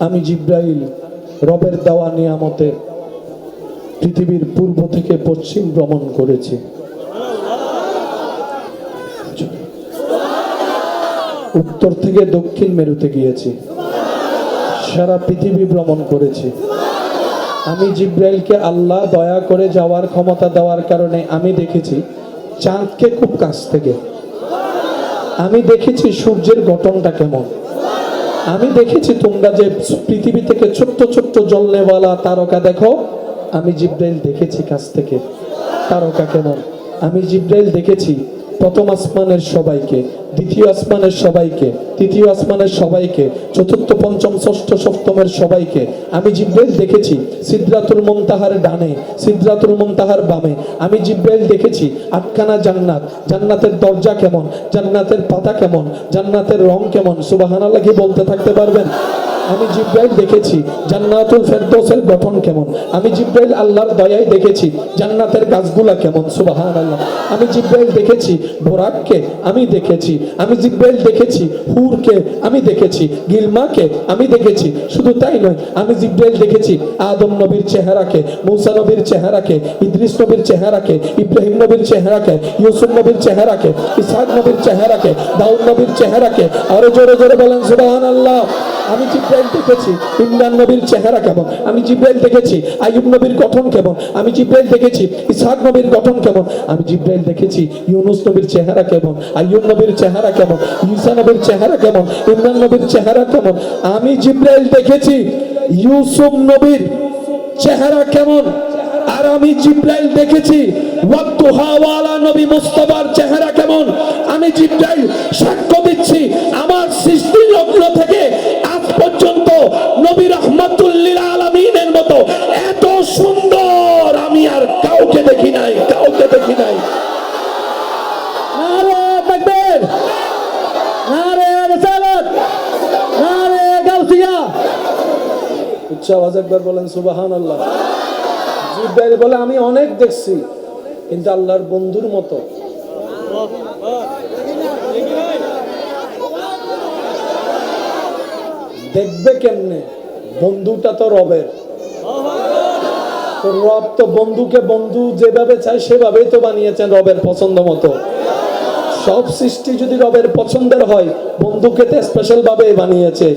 আমি জিব্রাইল রবের দেওয়া নিয়ামতে পৃথিবীর পূর্ব থেকে পশ্চিম ভ্রমণ করেছি, উত্তর থেকে দক্ষিণ মেরুতে গিয়েছি, সারা পৃথিবী ভ্রমণ করেছি। আমি জিব্রাইলকে আল্লাহ দয়া করে যাওয়ার ক্ষমতা দেওয়ার কারণে আমি দেখেছি চাঁদকে খুব কাছ থেকে, আমি দেখেছি সূর্যের গঠনটা কেমন, আমি দেখেছি তোমরা যে পৃথিবী থেকে ছোট্ট ছোট্ট জ্বলনেওয়ালা তারকা দেখো, আমি জিব্রাইল দেখেছি কাছ থেকে তারকা কেমন। আমি জিব্রাইল দেখেছি প্রথম আসমানের সবাইকে, দ্বিতীয় আসমানের সবাইকে, তৃতীয় আসমানের সবাইকে, চতুর্থ পঞ্চম ষষ্ঠ সপ্তমের সবাইকে। আমি জিব্রাইল দেখেছি সিদরাতুল মুনতাহার ডানে, সিদরাতুল মুনতাহার বামে। আমি জিব্রাইল দেখেছি আটখানা জান্নাত, জান্নাতের দরজা কেমন, জান্নাতের পাতা কেমন, জান্নাতের রং কেমন। সুবহানাল্লাহ কি বলতে থাকতে পারবেন? আমি জিব্রাইল দেখেছি জান্নাতুল ফেরদৌসের গঠন কেমন। আমি জিব্রাইল আল্লাহর দয়ায় দেখেছি জান্নাতের গাছগুলা কেমন। সুবহানাল্লাহ। আমি জিব্রাইল দেখেছি বোরাককে, আমি দেখেছি। আমি জিব্রাইল দেখেছি হুরকে, আমি দেখেছি গিলমাকে, আমি দেখেছি। শুধু তাই নয়, আমি জিব্রাইল দেখেছি আদম নবীর চেহারাকে, মূসা নবীর চেহারাকে, ইদ্রিস নবীর চেহারাকে, ইব্রাহিম নবীর চেহারাকে, ইউসুফ নবীর চেহারাকে, ইসহাক নবীর চেহারাকে, দাউদ নবীর চেহারাকে। আরো জোরে জোরে বলেন সুবহানাল্লাহ। আমি জিব্রাইল দেখেছি ইমরান নবীর চেহারা কেমন, আমি জিব্রাইল দেখেছি আইয়ুব নবীর গঠন কেমন, আমি জিব্রাইল দেখেছি ইসহাক নবীর গঠন কেমন, আমি জিব্রাইল দেখেছি ইউনুস নবীর চেহারা কেমন, আইয়ুব নবীর চেহারা কেমন, ঈসা নবীর চেহারা কেমন, ইমরান নবীর চেহারা কেমন। আমি জিব্রাইল দেখেছি ইউসুফ নবীর চেহারা কেমন, আর আমি জিব্রাইল দেখেছি ওয়াক্তুহাওয়ালা নবী মুস্তাফার চেহারা কেমন। আমি জিব্রাইল সাক্ষ্য দিচ্ছি আমার সৃষ্টি লগ্ন থেকে আজ পর্যন্ত নবী রাহমাতুল লিল আলামিনের মতো এত সুন্দর আমি আর কাউকে দেখি নাই, কাউকে দেখি নাই। নারে তাকবীর, নারে রিসালাত, নারে গাউসিয়া। উচ্চ আওয়াজে একবার বলেন সুবহানাল্লাহ। জিব্রাইল বলে আমি অনেক দেখছি, কিন্তু আল্লাহর বন্ধুর মতো দেখবে কেমনে? বন্ধুটা তো রবের, তো রব তো বন্ধুকে বন্ধু যেভাবে চায় সেভাবেই তো বানিয়েছেন রবের পছন্দ মতো। সব সৃষ্টি যদি রবের পছন্দের হয়, বন্ধুকে তো স্পেশাল ভাবে বানিয়েছে।